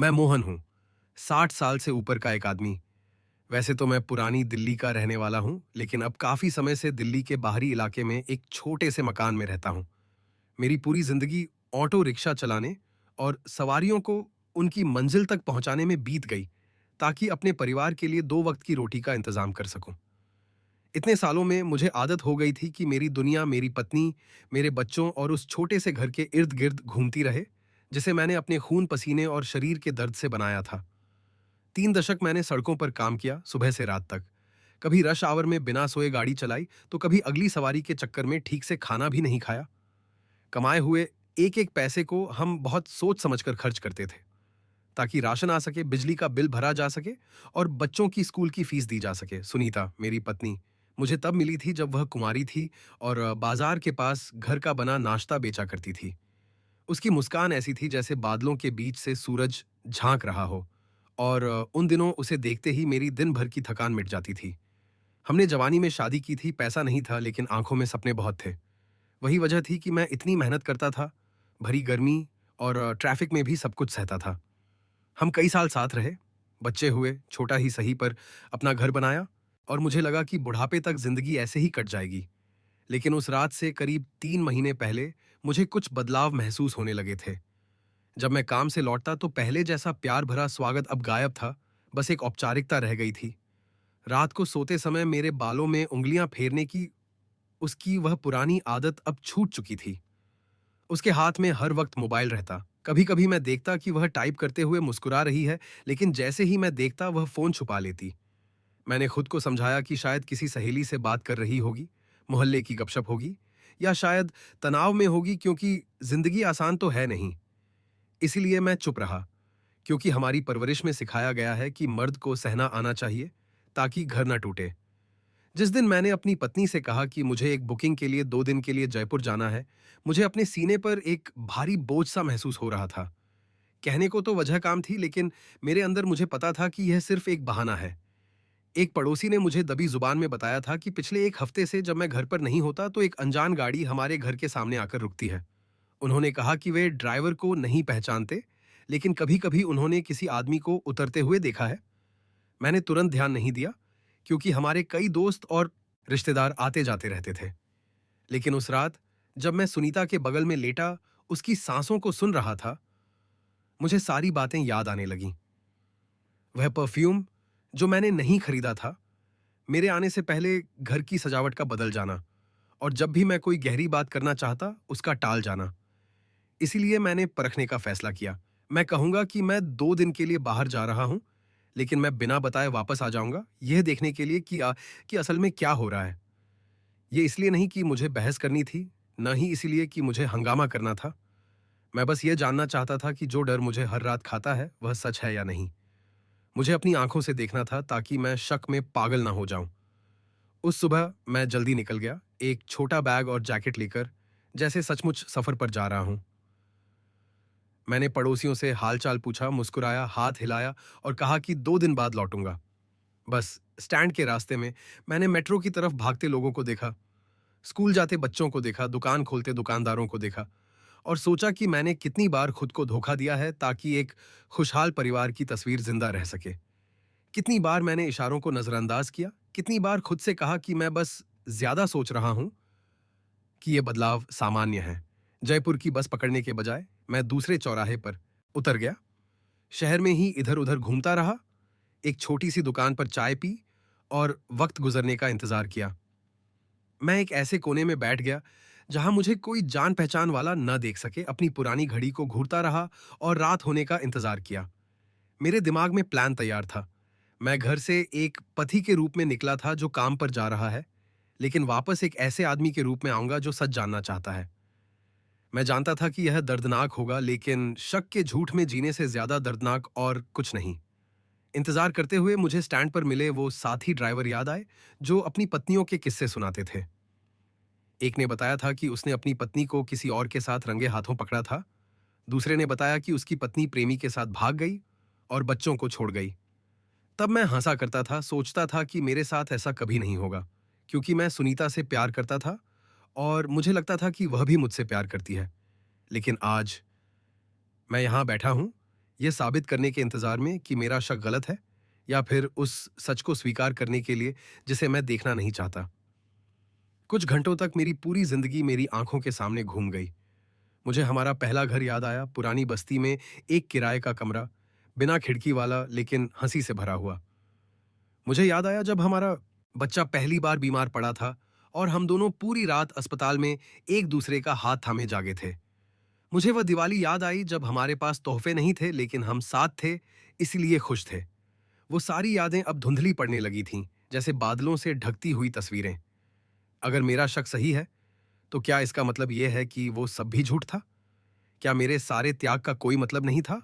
मैं मोहन हूँ, 60 साल से ऊपर का एक आदमी। वैसे तो मैं पुरानी दिल्ली का रहने वाला हूँ, लेकिन अब काफ़ी समय से दिल्ली के बाहरी इलाके में एक छोटे से मकान में रहता हूँ। मेरी पूरी ज़िंदगी ऑटो रिक्शा चलाने और सवारियों को उनकी मंजिल तक पहुँचाने में बीत गई, ताकि अपने परिवार के लिए 2 वक़्त की रोटी का इंतज़ाम कर सकूँ। इतने सालों में मुझे आदत हो गई थी कि मेरी दुनिया, मेरी पत्नी, मेरे बच्चों और उस छोटे से घर के इर्द-गिर्द घूमती रहे, जिसे मैंने अपने खून पसीने और शरीर के दर्द से बनाया था। 3 दशक मैंने सड़कों पर काम किया, सुबह से रात तक। कभी रश आवर में बिना सोए गाड़ी चलाई, तो कभी अगली सवारी के चक्कर में ठीक से खाना भी नहीं खाया। कमाए हुए एक-एक पैसे को हम बहुत सोच समझकर खर्च करते थे, ताकि राशन आ सके, बिजली का बिल भरा जा सके और बच्चों की स्कूल की फीस दी जा सके। सुनीता, मेरी पत्नी, मुझे तब मिली थी जब वह कुंवारी थी और बाजार के पास घर का बना नाश्ता बेचा करती थी। उसकी मुस्कान ऐसी थी जैसे बादलों के बीच से सूरज झांक रहा हो, और उन दिनों उसे देखते ही मेरी दिन भर की थकान मिट जाती थी। हमने जवानी में शादी की थी, पैसा नहीं था, लेकिन आंखों में सपने बहुत थे। वही वजह थी कि मैं इतनी मेहनत करता था, भरी गर्मी और ट्रैफिक में भी सब कुछ सहता था। हम कई साल साथ रहे, बच्चे हुए, छोटा ही सही, पर अपना घर बनाया, और मुझे लगा कि बुढ़ापे तक जिंदगी ऐसे ही कट जाएगी। लेकिन उस रात से करीब 3 महीने पहले मुझे कुछ बदलाव महसूस होने लगे थे। जब मैं काम से लौटता तो पहले जैसा प्यार भरा स्वागत अब गायब था, बस एक औपचारिकता रह गई थी। रात को सोते समय मेरे बालों में उंगलियां फेरने की उसकी वह पुरानी आदत अब छूट चुकी थी। उसके हाथ में हर वक्त मोबाइल रहता। कभी कभी मैं देखता कि वह टाइप करते हुए मुस्कुरा रही है, लेकिन जैसे ही मैं देखता वह फोन छुपा लेती। मैंने खुद को समझाया कि शायद किसी सहेली से बात कर रही होगी, मोहल्ले की गपशप होगी, या शायद तनाव में होगी, क्योंकि जिंदगी आसान तो है नहीं। इसीलिए मैं चुप रहा, क्योंकि हमारी परवरिश में सिखाया गया है कि मर्द को सहना आना चाहिए, ताकि घर न टूटे। जिस दिन मैंने अपनी पत्नी से कहा कि मुझे एक बुकिंग के लिए 2 दिन के लिए जयपुर जाना है, मुझे अपने सीने पर एक भारी बोझ सा महसूस हो रहा था। कहने को तो वजह काम थी, लेकिन मेरे अंदर मुझे पता था कि यह सिर्फ एक बहाना है। एक पड़ोसी ने मुझे दबी जुबान में बताया था कि पिछले 1 हफ्ते से जब मैं घर पर नहीं होता तो एक अनजान गाड़ी हमारे घर के सामने आकर रुकती है। उन्होंने कहा कि वे ड्राइवर को नहीं पहचानते, लेकिन कभी-कभी उन्होंने किसी आदमी को उतरते हुए देखा है। मैंने तुरंत ध्यान नहीं दिया, क्योंकि हमारे कई दोस्त और रिश्तेदार आते-जाते रहते थे। लेकिन उस रात, जब मैं सुनीता के बगल में लेटा उसकी सांसों को सुन रहा था, मुझे सारी बातें याद आने लगीं। वह परफ्यूम जो मैंने नहीं खरीदा था, मेरे आने से पहले घर की सजावट का बदल जाना, और जब भी मैं कोई गहरी बात करना चाहता, उसका टाल जाना। इसीलिए मैंने परखने का फैसला किया। मैं कहूंगा कि मैं 2 दिन के लिए बाहर जा रहा हूं, लेकिन मैं बिना बताए वापस आ जाऊंगा, यह देखने के लिए कि असल में क्या हो रहा है। ये इसलिए नहीं कि मुझे बहस करनी थी, न ही इसलिए कि मुझे हंगामा करना था। मैं बस ये जानना चाहता था कि जो डर मुझे हर रात खाता है, वह सच है या नहीं। मुझे अपनी आंखों से देखना था, ताकि मैं शक में पागल ना हो जाऊं। उस सुबह मैं जल्दी निकल गया, एक छोटा बैग और जैकेट लेकर, जैसे सचमुच सफर पर जा रहा हूं। मैंने पड़ोसियों से हालचाल पूछा, मुस्कुराया, हाथ हिलाया और कहा कि 2 दिन बाद लौटूंगा। बस स्टैंड के रास्ते में मैंने मेट्रो की तरफ भागते लोगों को देखा, स्कूल जाते बच्चों को देखा, दुकान खोलते दुकानदारों को देखा, और सोचा कि मैंने कितनी बार खुद को धोखा दिया है, ताकि एक खुशहाल परिवार की तस्वीर जिंदा रह सके। कितनी बार मैंने इशारों को नजरअंदाज किया, कितनी बार खुद से कहा कि मैं बस ज्यादा सोच रहा हूं, कि यह बदलाव सामान्य है। जयपुर की बस पकड़ने के बजाय मैं दूसरे चौराहे पर उतर गया, शहर में ही इधर-उधर घूमता रहा, एक छोटी सी दुकान पर चाय पी और वक्त गुजरने का इंतजार किया। मैं एक ऐसे कोने में बैठ गया जहां मुझे कोई जान पहचान वाला न देख सके, अपनी पुरानी घड़ी को घूरता रहा और रात होने का इंतजार किया। मेरे दिमाग में प्लान तैयार था। मैं घर से एक पथी के रूप में निकला था जो काम पर जा रहा है, लेकिन वापस एक ऐसे आदमी के रूप में आऊंगा जो सच जानना चाहता है। मैं जानता था कि यह दर्दनाक होगा, लेकिन शक के झूठ में जीने से ज्यादा दर्दनाक और कुछ नहीं। इंतजार करते हुए मुझे स्टैंड पर मिले वो साथी ड्राइवर याद आए, जो अपनी पत्नियों के किस्से सुनाते थे। एक ने बताया था कि उसने अपनी पत्नी को किसी और के साथ रंगे हाथों पकड़ा था। दूसरे ने बताया कि उसकी पत्नी प्रेमी के साथ भाग गई और बच्चों को छोड़ गई। तब मैं हंसा करता था, सोचता था कि मेरे साथ ऐसा कभी नहीं होगा, क्योंकि मैं सुनीता से प्यार करता था और मुझे लगता था कि वह भी मुझसे प्यार करती है। लेकिन आज मैं यहाँ बैठा हूँ, ये साबित करने के इंतजार में कि मेरा शक गलत है, या फिर उस सच को स्वीकार करने के लिए जिसे मैं देखना नहीं चाहता। कुछ घंटों तक मेरी पूरी जिंदगी मेरी आंखों के सामने घूम गई। मुझे हमारा पहला घर याद आया, पुरानी बस्ती में एक किराए का कमरा, बिना खिड़की वाला, लेकिन हंसी से भरा हुआ। मुझे याद आया जब हमारा बच्चा पहली बार बीमार पड़ा था और हम दोनों पूरी रात अस्पताल में एक दूसरे का हाथ थामे जागे थे। मुझे वह दिवाली याद आई जब हमारे पास तोहफे नहीं थे, लेकिन हम साथ थे, इसलिए खुश थे। वो सारी यादें अब धुंधली पड़ने लगी थीं, जैसे बादलों से ढकती हुई तस्वीरें। अगर मेरा शक सही है, तो क्या इसका मतलब यह है कि वो सब भी झूठ था? क्या मेरे सारे त्याग का कोई मतलब नहीं था?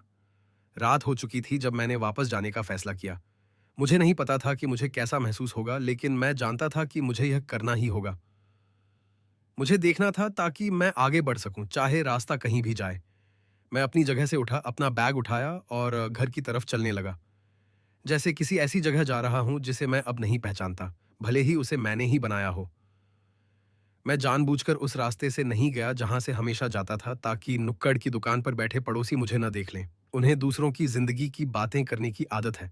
रात हो चुकी थी जब मैंने वापस जाने का फैसला किया। मुझे नहीं पता था कि मुझे कैसा महसूस होगा, लेकिन मैं जानता था कि मुझे यह करना ही होगा। मुझे देखना था ताकि मैं आगे बढ़ सकूं, चाहे रास्ता कहीं भी जाए। मैं अपनी जगह से उठा, अपना बैग उठाया और घर की तरफ चलने लगा, जैसे किसी ऐसी जगह जा रहा हूं जिसे मैं अब नहीं पहचानता, भले ही उसे मैंने ही बनाया हो। मैं जानबूझकर उस रास्ते से नहीं गया जहां से हमेशा जाता था, ताकि नुक्कड़ की दुकान पर बैठे पड़ोसी मुझे न देख लें। उन्हें दूसरों की जिंदगी की बातें करने की आदत है,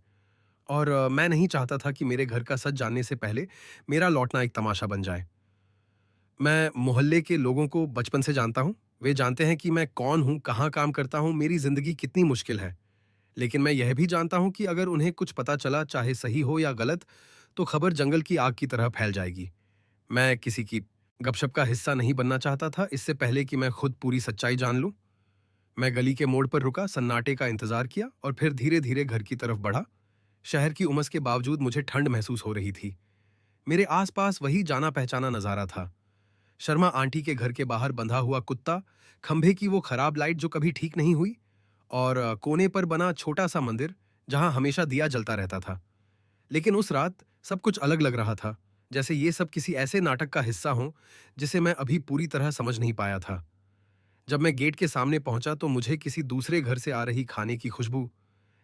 और मैं नहीं चाहता था कि मेरे घर का सच जानने से पहले मेरा लौटना एक तमाशा बन जाए। मैं मोहल्ले के लोगों को बचपन से जानता हूँ। वे जानते हैं कि मैं कौन हूँ, कहाँ काम करता हूँ, मेरी जिंदगी कितनी मुश्किल है। लेकिन मैं यह भी जानता हूँ कि अगर उन्हें कुछ पता चला, चाहे सही हो या गलत, तो खबर जंगल की आग की तरह फैल जाएगी। मैं किसी की गपशप का हिस्सा नहीं बनना चाहता था, इससे पहले कि मैं खुद पूरी सच्चाई जान लूं। मैं गली के मोड़ पर रुका, सन्नाटे का इंतजार किया और फिर धीरे धीरे घर की तरफ बढ़ा। शहर की उमस के बावजूद मुझे ठंड महसूस हो रही थी। मेरे आसपास वही जाना पहचाना नजारा था। शर्मा आंटी के घर के बाहर बंधा हुआ कुत्ता, खंभे की वो खराब लाइट जो कभी ठीक नहीं हुई, और कोने पर बना छोटा सा मंदिर जहां हमेशा दिया जलता रहता था। लेकिन उस रात सब कुछ अलग लग रहा था, जैसे ये सब किसी ऐसे नाटक का हिस्सा हो जिसे मैं अभी पूरी तरह समझ नहीं पाया था। जब मैं गेट के सामने पहुंचा तो मुझे किसी दूसरे घर से आ रही खाने की खुशबू,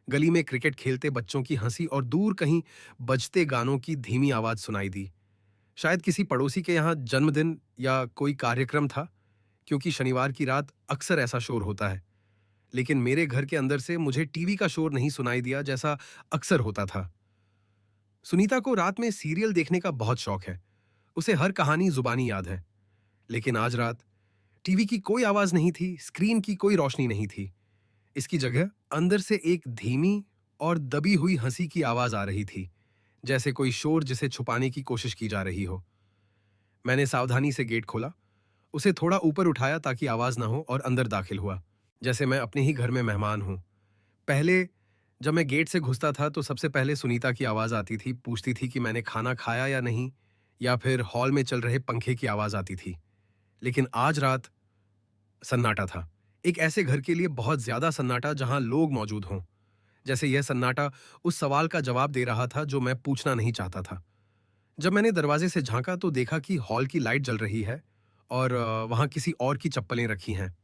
गली में क्रिकेट खेलते बच्चों की हंसी और दूर कहीं बजते गानों की धीमी आवाज सुनाई दी। शायद किसी पड़ोसी के यहाँ जन्मदिन या कोई कार्यक्रम था, क्योंकि शनिवार की रात अक्सर ऐसा शोर होता है। लेकिन मेरे घर के अंदर से मुझे टीवी का शोर नहीं सुनाई दिया, जैसा अक्सर होता था। सुनीता को रात में सीरियल देखने का बहुत शौक है। उसे हर कहानी जुबानी याद है। लेकिन आज रात टीवी की कोई आवाज नहीं थी, स्क्रीन की कोई रोशनी नहीं थी। इसकी जगह अंदर से एक धीमी और दबी हुई हंसी की आवाज आ रही थी, जैसे कोई शोर जिसे छुपाने की कोशिश की जा रही हो। मैंने सावधानी से गेट खोला, उसे थोड़ा ऊपर उठाया ताकि आवाज ना हो, और अंदर दाखिल हुआ, जैसे मैं अपने ही घर में मेहमान हूं। पहले जब मैं गेट से घुसता था तो सबसे पहले सुनीता की आवाज आती थी, पूछती थी कि मैंने खाना खाया या नहीं, या फिर हॉल में चल रहे पंखे की आवाज आती थी। लेकिन आज रात सन्नाटा था। एक ऐसे घर के लिए बहुत ज्यादा सन्नाटा जहां लोग मौजूद हों। जैसे यह सन्नाटा उस सवाल का जवाब दे रहा था जो मैं पूछना नहीं चाहता था। जब मैंने दरवाजे से झांका तो देखा कि हॉल की लाइट जल रही है, और वहां किसी और की चप्पलें रखी हैं।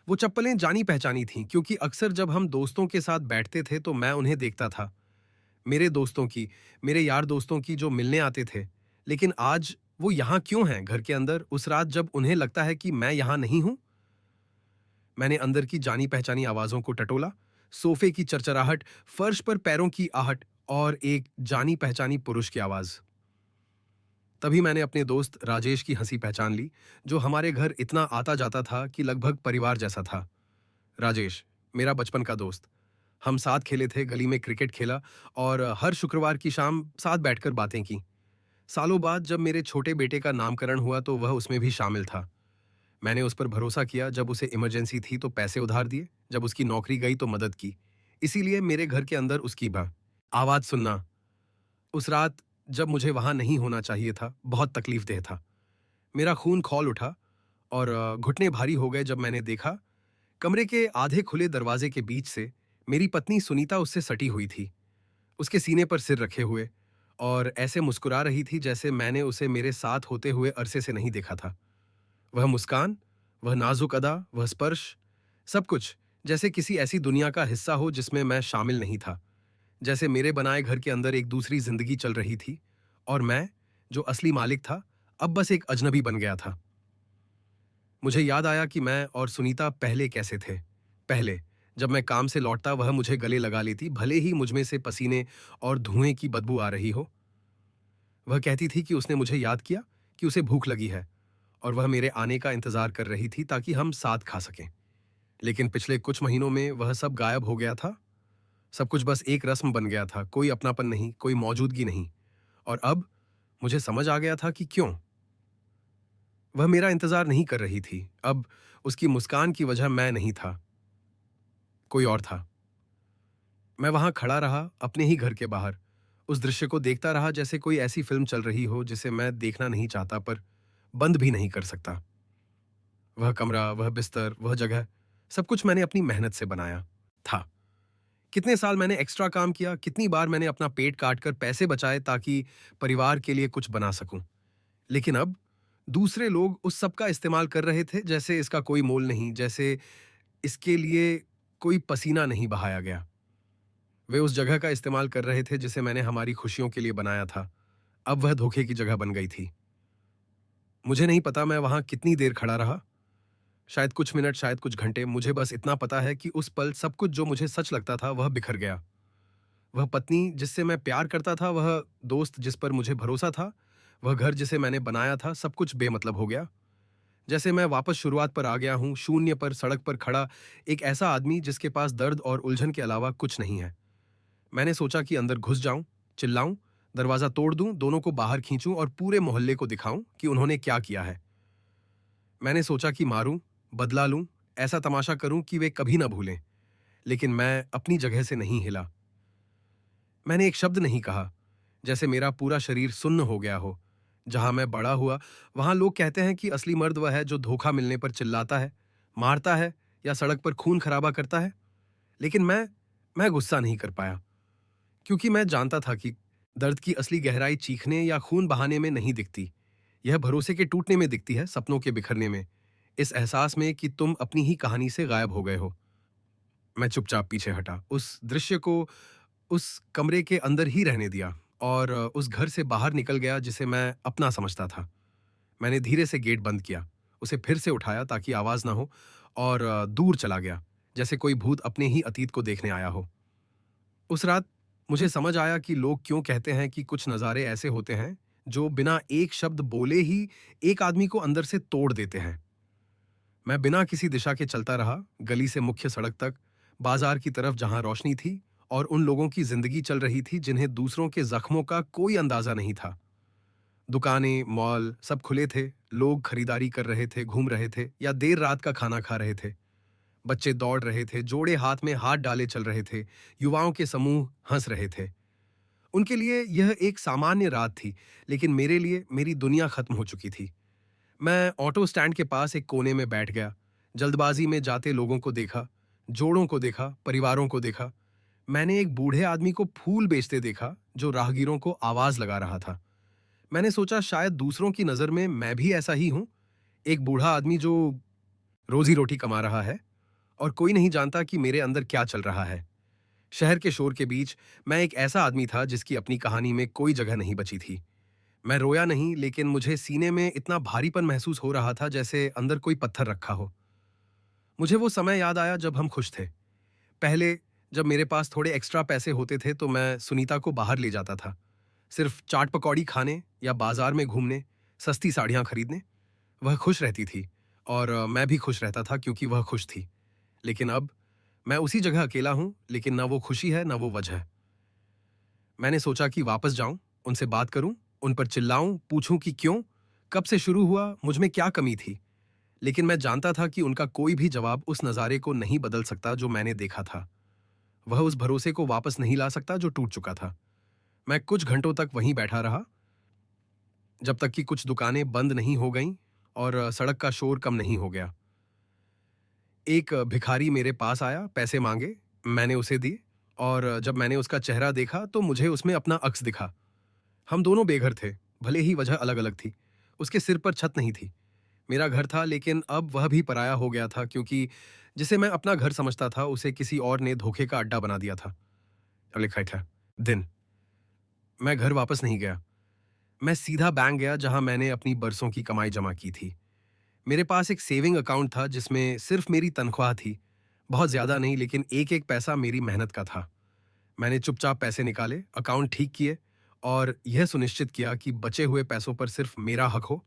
वो चप्पलें जानी पहचानी थीं, क्योंकि अक्सर जब हम दोस्तों के साथ बैठते थे तो मैं उन्हें देखता था। मेरे दोस्तों की, मेरे यार दोस्तों की जो मिलने आते थे। लेकिन आज वो यहाँ क्यों हैं, घर के अंदर, उस रात जब उन्हें लगता है कि मैं यहाँ नहीं हूं? मैंने अंदर की जानी पहचानी आवाजों को टटोला। सोफे की चरचराहट, फर्श पर पैरों की आहट और एक जानी पहचानी पुरुष की आवाज। तभी मैंने अपने दोस्त राजेश की हंसी पहचान ली, जो हमारे घर इतना आता जाता था कि लगभग परिवार जैसा था। राजेश, मेरा बचपन का दोस्त। हम साथ खेले थे, गली में क्रिकेट खेला और हर शुक्रवार की शाम साथ बैठकर बातें की। सालों बाद जब मेरे छोटे बेटे का नामकरण हुआ तो वह उसमें भी शामिल था। मैंने उस पर भरोसा किया, जब उसे इमरजेंसी थी तो पैसे उधार दिए, जब उसकी नौकरी गई तो मदद की। इसीलिए मेरे घर के अंदर उसकी आवाज सुनना उस रात, जब मुझे वहां नहीं होना चाहिए था, बहुत तकलीफदेह था। मेरा खून खौल उठा और घुटने भारी हो गए जब मैंने देखा कमरे के आधे खुले दरवाजे के बीच से मेरी पत्नी सुनीता उससे सटी हुई थी, उसके सीने पर सिर रखे हुए, और ऐसे मुस्कुरा रही थी जैसे मैंने उसे मेरे साथ होते हुए अरसे से नहीं देखा था। वह मुस्कान, वह नाजुक अदा, वह स्पर्श, सब कुछ जैसे किसी ऐसी दुनिया का हिस्सा हो जिसमें मैं शामिल नहीं था। जैसे मेरे बनाए घर के अंदर एक दूसरी जिंदगी चल रही थी, और मैं, जो असली मालिक था, अब बस एक अजनबी बन गया था। मुझे याद आया कि मैं और सुनीता पहले कैसे थे। पहले, जब मैं काम से लौटता वह मुझे गले लगा लेती, भले ही मुझ में से पसीने और धुएं की बदबू आ रही हो। वह कहती थी कि उसने मुझे याद किया, कि उसे भूख लगी है और वह मेरे आने का इंतजार कर रही थी ताकि हम साथ खा सकें। लेकिन पिछले कुछ महीनों में वह सब गायब हो गया था। सब कुछ बस एक रस्म बन गया था, कोई अपनापन नहीं, कोई मौजूदगी नहीं। और अब मुझे समझ आ गया था कि क्यों। वह मेरा इंतजार नहीं कर रही थी। अब उसकी मुस्कान की वजह मैं नहीं था, कोई और था। मैं वहां खड़ा रहा, अपने ही घर के बाहर, उस दृश्य को देखता रहा जैसे कोई ऐसी फिल्म चल रही हो जिसे मैं देखना नहीं चाहता पर बंद भी नहीं कर सकता। वह कमरा, वह बिस्तर, वह जगह, सब कुछ मैंने अपनी मेहनत से बनाया था। कितने साल मैंने एक्स्ट्रा काम किया, कितनी बार मैंने अपना पेट काट कर पैसे बचाए ताकि परिवार के लिए कुछ बना सकूं। लेकिन अब दूसरे लोग उस सब का इस्तेमाल कर रहे थे जैसे इसका कोई मोल नहीं, जैसे इसके लिए कोई पसीना नहीं बहाया गया। वे उस जगह का इस्तेमाल कर रहे थे जिसे मैंने हमारी खुशियों के लिए बनाया था। अब वह धोखे की जगह बन गई थी। मुझे नहीं पता मैं वहां कितनी देर खड़ा रहा। शायद कुछ मिनट, शायद कुछ घंटे। मुझे बस इतना पता है कि उस पल सब कुछ जो मुझे सच लगता था वह बिखर गया। वह पत्नी जिससे मैं प्यार करता था, वह दोस्त जिस पर मुझे भरोसा था, वह घर जिसे मैंने बनाया था, सब कुछ बेमतलब हो गया। जैसे मैं वापस शुरुआत पर आ गया हूं, शून्य पर, सड़क पर खड़ा, एक ऐसा आदमी जिसके पास दर्द और उलझन के अलावा कुछ नहीं है। मैंने सोचा कि अंदर घुस जाऊं, चिल्लाऊं, दरवाजा तोड़ दूं, दोनों को बाहर खींचूं और पूरे मोहल्ले को दिखाऊं कि उन्होंने क्या किया है। मैंने सोचा कि मारूं, बदला लूं, ऐसा तमाशा करूं कि वे कभी ना भूलें। लेकिन मैं अपनी जगह से नहीं हिला। मैंने एक शब्द नहीं कहा, जैसे मेरा पूरा शरीर सुन्न हो गया हो। जहां मैं बड़ा हुआ, वहां लोग कहते हैं कि असली मर्द वह है जो धोखा मिलने पर चिल्लाता है, मारता है या सड़क पर खून खराबा करता है। लेकिन मैं गुस्सा नहीं कर पाया, क्योंकि मैं जानता था कि दर्द की असली गहराई चीखने या खून बहाने में नहीं दिखती। यह भरोसे के टूटने में दिखती है, सपनों के बिखरने में, इस एहसास में कि तुम अपनी ही कहानी से गायब हो गए हो। मैं चुपचाप पीछे हटा, उस दृश्य को उस कमरे के अंदर ही रहने दिया और उस घर से बाहर निकल गया जिसे मैं अपना समझता था। मैंने धीरे से गेट बंद किया, उसे फिर से उठाया ताकि आवाज ना हो और दूर चला गया, जैसे कोई भूत अपने ही अतीत को देखने आया हो। उस रात मुझे समझ आया कि लोग क्यों कहते हैं कि कुछ नज़ारे ऐसे होते हैं जो बिना एक शब्द बोले ही एक आदमी को अंदर से तोड़ देते हैं। मैं बिना किसी दिशा के चलता रहा, गली से मुख्य सड़क तक, बाजार की तरफ जहां रोशनी थी और उन लोगों की जिंदगी चल रही थी जिन्हें दूसरों के जख्मों का कोई अंदाजा नहीं था। दुकानें, मॉल सब खुले थे, लोग खरीदारी कर रहे थे, घूम रहे थे या देर रात का खाना खा रहे थे। बच्चे दौड़ रहे थे, जोड़े हाथ में हाथ डाले चल रहे थे, युवाओं के समूह हंस रहे थे। उनके लिए यह एक सामान्य रात थी, लेकिन मेरे लिए मेरी दुनिया खत्म हो चुकी थी। मैं ऑटो स्टैंड के पास एक कोने में बैठ गया, जल्दबाजी में जाते लोगों को देखा, जोड़ों को देखा, परिवारों को देखा। मैंने एक बूढ़े आदमी को फूल बेचते देखा जो राहगीरों को आवाज लगा रहा था। मैंने सोचा शायद दूसरों की नजर में मैं भी ऐसा ही हूं, एक बूढ़ा आदमी जो रोजी रोटी कमा रहा है और कोई नहीं जानता कि मेरे अंदर क्या चल रहा है। शहर के शोर के बीच मैं एक ऐसा आदमी था जिसकी अपनी कहानी में कोई जगह नहीं बची थी। मैं रोया नहीं, लेकिन मुझे सीने में इतना भारीपन महसूस हो रहा था जैसे अंदर कोई पत्थर रखा हो। मुझे वो समय याद आया जब हम खुश थे। पहले, जब मेरे पास थोड़े एक्स्ट्रा पैसे होते थे तो मैं सुनीता को बाहर ले जाता था, सिर्फ चाट पकौड़ी खाने या बाजार में घूमने, सस्ती साड़ियाँ खरीदने। वह खुश रहती थी और मैं भी खुश रहता था क्योंकि वह खुश थी। लेकिन अब मैं उसी जगह अकेला हूँ, लेकिन ना वो खुशी है ना वो वजह। मैंने सोचा कि वापस जाऊं, उनसे बात करूं, उन पर चिल्लाऊं, पूछूं कि क्यों, कब से शुरू हुआ, मुझ में क्या कमी थी। लेकिन मैं जानता था कि उनका कोई भी जवाब उस नज़ारे को नहीं बदल सकता जो मैंने देखा था। वह उस भरोसे को वापस नहीं ला सकता जो टूट चुका था। मैं कुछ घंटों तक वहीं बैठा रहा, जब तक कि कुछ दुकानें बंद नहीं हो गईं और सड़क का शोर कम नहीं हो गया। एक भिखारी मेरे पास आया, पैसे मांगे, मैंने उसे दिए और जब मैंने उसका चेहरा देखा तो मुझे उसमें अपना अक्स दिखा। हम दोनों बेघर थे, भले ही वजह अलग-अलग थी। उसके सिर पर छत नहीं थी। मेरा घर था, लेकिन अब वह भी पराया हो गया था क्योंकि जिसे मैं अपना घर समझता था उसे किसी और ने धोखे का अड्डा बना दिया था। अब लिखा था दिन। मैं घर वापस नहीं गया। मैं सीधा बैंक गया जहां मैंने अपनी बरसों की कमाई जमा की थी। मेरे पास एक सेविंग अकाउंट था जिसमें सिर्फ मेरी तनख्वाह थी। बहुत ज्यादा नहीं, लेकिन एक एक पैसा मेरी मेहनत का था। मैंने चुपचाप पैसे निकाले, अकाउंट ठीक किए और यह सुनिश्चित किया कि बचे हुए पैसों पर सिर्फ मेरा हक हो।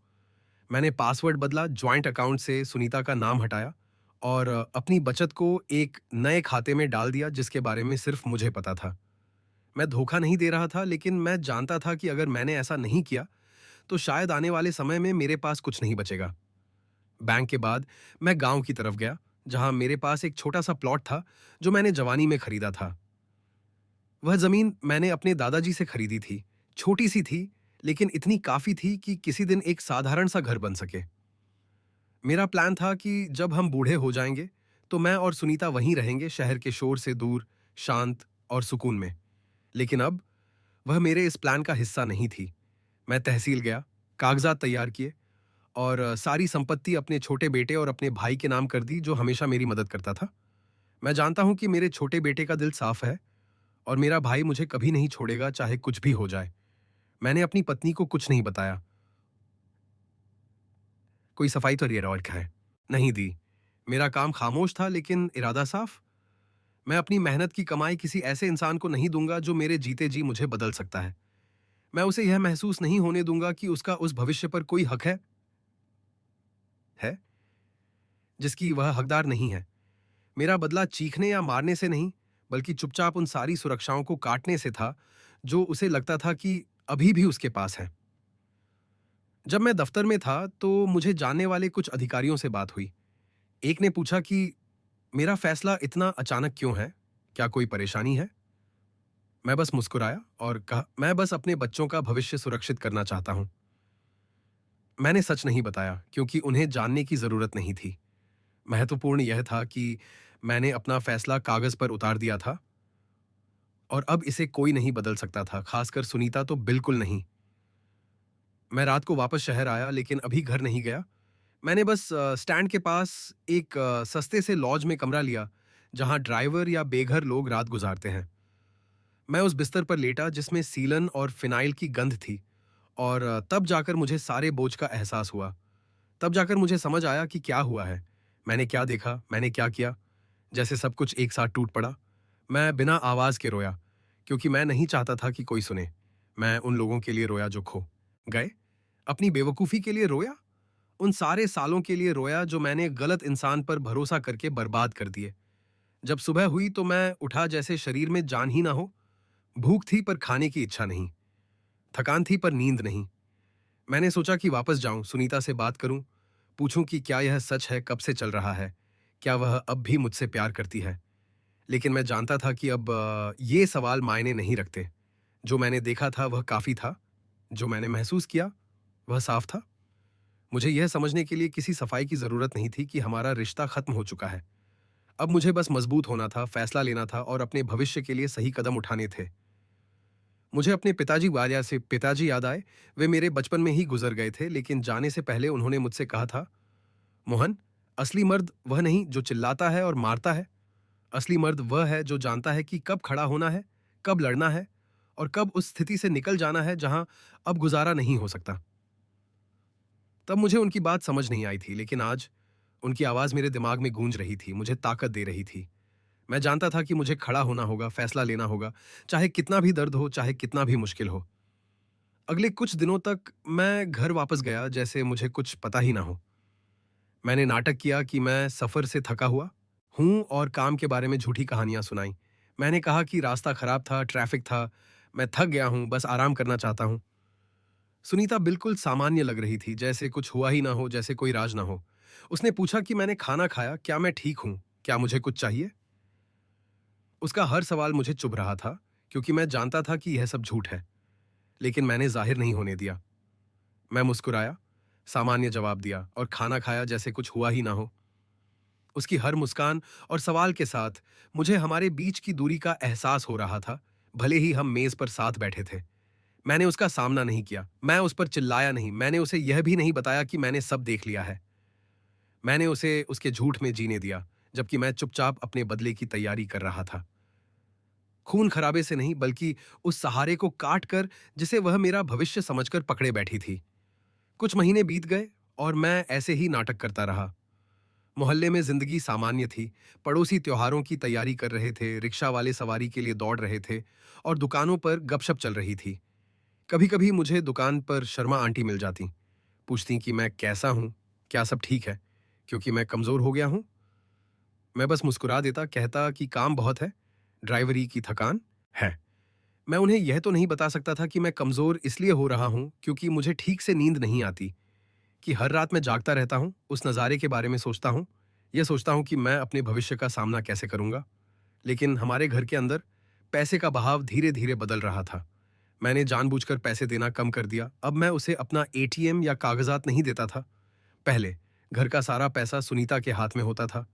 मैंने पासवर्ड बदला, ज्वाइंट अकाउंट से सुनीता का नाम हटाया और अपनी बचत को एक नए खाते में डाल दिया जिसके बारे में सिर्फ मुझे पता था। मैं धोखा नहीं दे रहा था, लेकिन मैं जानता था कि अगर मैंने ऐसा नहीं किया तो शायद आने वाले समय में मेरे पास कुछ नहीं बचेगा। बैंक के बाद मैं गांव की तरफ गया, जहां मेरे पास एक छोटा सा प्लॉट था जो मैंने जवानी में खरीदा था। वह जमीन मैंने अपने दादाजी से खरीदी थी। छोटी सी थी, लेकिन इतनी काफी थी कि किसी दिन एक साधारण सा घर बन सके। मेरा प्लान था कि जब हम बूढ़े हो जाएंगे तो मैं और सुनीता वहीं रहेंगे, शहर के शोर से दूर, शांत और सुकून में। लेकिन अब वह मेरे इस प्लान का हिस्सा नहीं थी। मैं तहसील गया, कागजात तैयार किए और सारी संपत्ति अपने छोटे बेटे और अपने भाई के नाम कर दी, जो हमेशा मेरी मदद करता था। मैं जानता हूं कि मेरे छोटे बेटे का दिल साफ है और मेरा भाई मुझे कभी नहीं छोड़ेगा, चाहे कुछ भी हो जाए। मैंने अपनी पत्नी को कुछ नहीं बताया। कोई सफाई तो रियर और क्या है नहीं दी। मेरा काम खामोश था, लेकिन इरादा साफ। मैं अपनी मेहनत की कमाई किसी ऐसे इंसान को नहीं दूंगा जो मेरे जीते जी मुझे बदल सकता है। मैं उसे यह महसूस नहीं होने दूंगा कि उसका उस भविष्य पर कोई हक है जिसकी वह हकदार नहीं है। मेरा बदला चीखने या मारने से नहीं, बल्कि चुपचाप उन सारी सुरक्षाओं को काटने से था जो उसे लगता था कि अभी भी उसके पास है। जब मैं दफ्तर में था तो मुझे जानने वाले कुछ अधिकारियों से बात हुई। एक ने पूछा कि मेरा फैसला इतना अचानक क्यों है, क्या कोई परेशानी है? मैं बस मुस्कुराया और कहा, मैं बस अपने बच्चों का भविष्य सुरक्षित करना चाहता हूं। मैंने सच नहीं बताया क्योंकि उन्हें जानने की जरूरत नहीं थी। महत्वपूर्ण यह था कि मैंने अपना फैसला कागज पर उतार दिया था और अब इसे कोई नहीं बदल सकता था, खासकर सुनीता तो बिल्कुल नहीं। मैं रात को वापस शहर आया, लेकिन अभी घर नहीं गया। मैंने बस स्टैंड के पास एक सस्ते से लॉज में कमरा लिया, जहां ड्राइवर या बेघर लोग रात गुजारते हैं। मैं उस बिस्तर पर लेटा जिसमें सीलन और फिनाइल की गंध थी और तब जाकर मुझे सारे बोझ का एहसास हुआ। तब जाकर मुझे समझ आया कि क्या हुआ है। मैंने क्या देखा, मैंने क्या किया। जैसे सब कुछ एक साथ टूट पड़ा। मैं बिना आवाज के रोया, क्योंकि मैं नहीं चाहता था कि कोई सुने। मैं उन लोगों के लिए रोया जो खो गए, अपनी बेवकूफी के लिए रोया, उन सारे सालों के लिए रोया जो मैंने गलत इंसान पर भरोसा करके बर्बाद कर दिए। जब सुबह हुई तो मैं उठा जैसे शरीर में जान ही ना हो। भूख थी पर खाने की इच्छा नहीं, थकान थी पर नींद नहीं। मैंने सोचा कि वापस जाऊं, सुनीता से बात करूं, पूछूं कि क्या यह सच है, कब से चल रहा है, क्या वह अब भी मुझसे प्यार करती है। लेकिन मैं जानता था कि अब ये सवाल मायने नहीं रखते। जो मैंने देखा था वह काफी था, जो मैंने महसूस किया वह साफ था। मुझे यह समझने के लिए किसी सफाई की जरूरत नहीं थी कि हमारा रिश्ता खत्म हो चुका है। अब मुझे बस मजबूत होना था, फैसला लेना था और अपने भविष्य के लिए सही कदम उठाने थे। मुझे अपने पिताजी याद आए। वे मेरे बचपन में ही गुजर गए थे, लेकिन जाने से पहले उन्होंने मुझसे कहा था, मोहन, असली मर्द वह नहीं जो चिल्लाता है और मारता है। असली मर्द वह है जो जानता है कि कब खड़ा होना है, कब लड़ना है और कब उस स्थिति से निकल जाना है जहां अब गुजारा नहीं हो सकता। तब मुझे उनकी बात समझ नहीं आई थी, लेकिन आज उनकी आवाज मेरे दिमाग में गूंज रही थी, मुझे ताकत दे रही थी। मैं जानता था कि मुझे खड़ा होना होगा, फैसला लेना होगा, चाहे कितना भी दर्द हो, चाहे कितना भी मुश्किल हो। अगले कुछ दिनों तक मैं घर वापस गया जैसे मुझे कुछ पता ही ना हो। मैंने नाटक किया कि मैं सफर से थका हुआ हूं और काम के बारे में झूठी कहानियां सुनाई। मैंने कहा कि रास्ता खराब था, ट्रैफिक था, मैं थक गया हूं, बस आराम करना चाहता हूं। सुनीता बिल्कुल सामान्य लग रही थी, जैसे कुछ हुआ ही ना हो, जैसे कोई राज ना हो। उसने पूछा कि मैंने खाना खाया, क्या मैं ठीक हूं, क्या मुझे कुछ चाहिए। उसका हर सवाल मुझे चुभ रहा था, क्योंकि मैं जानता था कि यह सब झूठ है, लेकिन मैंने जाहिर नहीं होने दिया। मैं मुस्कुराया, सामान्य जवाब दिया और खाना खाया जैसे कुछ हुआ ही ना हो। उसकी हर मुस्कान और सवाल के साथ मुझे हमारे बीच की दूरी का एहसास हो रहा था, भले ही हम मेज पर साथ बैठे थे। मैंने उसका सामना नहीं किया, मैं उस पर चिल्लाया नहीं, मैंने उसे यह भी नहीं बताया कि मैंने सब देख लिया है। मैंने उसे उसके झूठ में जीने दिया, जबकि मैं चुपचाप अपने बदले की तैयारी कर रहा था। खून खराबे से नहीं, बल्कि उस सहारे को काट कर जिसे वह मेरा भविष्य समझकर पकड़े बैठी थी। कुछ महीने बीत गए और मैं ऐसे ही नाटक करता रहा। मोहल्ले में जिंदगी सामान्य थी। पड़ोसी त्योहारों की तैयारी कर रहे थे, रिक्शा वाले सवारी के लिए दौड़ रहे थे और दुकानों पर गपशप चल रही थी। कभी कभी मुझे दुकान पर शर्मा आंटी मिल जाती। पूछती कि मैं कैसा हूँ, क्या सब ठीक है, क्योंकि मैं कमज़ोर हो गया हूँ। मैं बस मुस्कुरा देता, कहता कि काम बहुत है, ड्राइवरी की थकान है। मैं उन्हें यह तो नहीं बता सकता था कि मैं कमज़ोर इसलिए हो रहा हूँ क्योंकि मुझे ठीक से नींद नहीं आती, कि हर रात मैं जागता रहता हूँ, उस नज़ारे के बारे में सोचता हूँ। ये सोचता हूँ कि मैं अपने भविष्य का सामना कैसे करूँगा। लेकिन हमारे घर के अंदर पैसे का बहाव धीरे-धीरे बदल रहा था। मैंने जानबूझकर पैसे देना कम कर दिया। अब मैं उसे अपना एटीएम या कागज़ात नहीं देता था। पहले घर का सारा पैसा सुनीता के हाथ में होता था।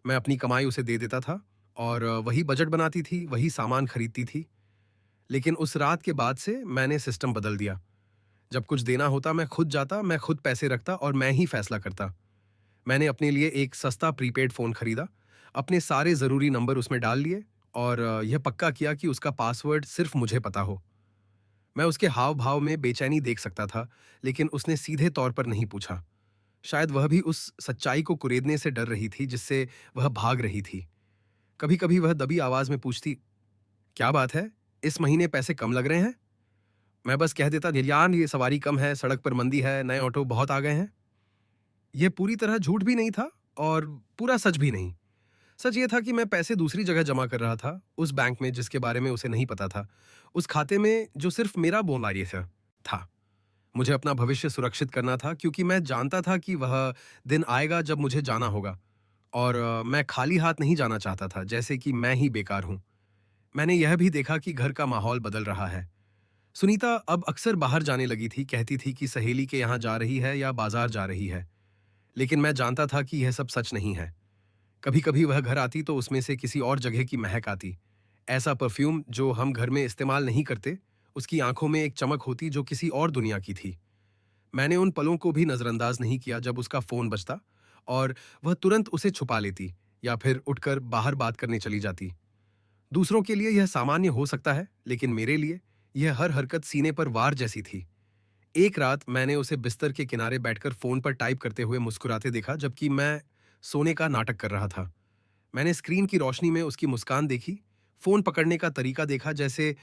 मैं अपनी कमाई उसे दे देता था और वही बजट बनाती थी, वही सामान खरीदती थी। लेकिन उस रात के बाद से मैंने सिस्टम बदल दिया। जब कुछ देना होता मैं खुद जाता, मैं खुद पैसे रखता और मैं ही फैसला करता। मैंने अपने लिए एक सस्ता प्रीपेड फ़ोन खरीदा, अपने सारे ज़रूरी नंबर उसमें डाल लिए और यह पक्का किया कि उसका पासवर्ड सिर्फ़ मुझे पता हो। मैं उसके हाव-भाव में बेचैनी देख सकता था, लेकिन उसने सीधे तौर पर नहीं पूछा। शायद वह भी उस सच्चाई को कुरेदने से डर रही थी जिससे वह भाग रही थी। कभी-कभी वह दबी आवाज़ में पूछती, "क्या बात है? इस महीने पैसे कम लग रहे हैं?" मैं बस कह देता, "यार, ये सवारी कम है, सड़क पर मंदी है, नए ऑटो बहुत आ गए हैं।" ये पूरी तरह झूठ भी नहीं था और पूरा सच भी नहीं। सच ये था कि मैं पैसे दूसरी जगह जमा कर रहा था, उस बैंक में जिसके बारे में उसे नहीं पता था, उस खाते में जो सिर्फ मेरा बोलारिए था। मुझे अपना भविष्य सुरक्षित करना था क्योंकि मैं जानता था कि वह दिन आएगा जब मुझे जाना होगा और मैं खाली हाथ नहीं जाना चाहता था, जैसे कि मैं ही बेकार हूँ। मैंने यह भी देखा कि घर का माहौल बदल रहा है। सुनीता अब अक्सर बाहर जाने लगी थी, कहती थी कि सहेली के यहाँ जा रही है या बाजार जा रही है। लेकिन मैं जानता था कि यह सब सच नहीं है। कभी-कभी वह घर आती तो उसमें से किसी और जगह की महक आती। ऐसा परफ्यूम जो हम घर में इस्तेमाल नहीं करते, उसकी आंखों में एक चमक होती जो किसी और दुनिया की थी। मैंने उन पलों को भी नज़रअंदाज नहीं किया जब उसका फ़ोन बजता और वह तुरंत उसे छुपा लेती या फिर उठकर बाहर बात करने चली जाती। दूसरों के लिए यह सामान्य हो सकता है, लेकिन मेरे लिए यह हर हरकत सीने पर वार जैसी थी। एक रात मैंने उसे बिस्तर के किनारे बैठकर फ़ोन पर टाइप करते हुए मुस्कुराते देखा जबकि मैं सोने का नाटक कर रहा था। मैंने स्क्रीन की रोशनी में उसकी मुस्कान देखी, फ़ोन पकड़ने का तरीका देखा जैसे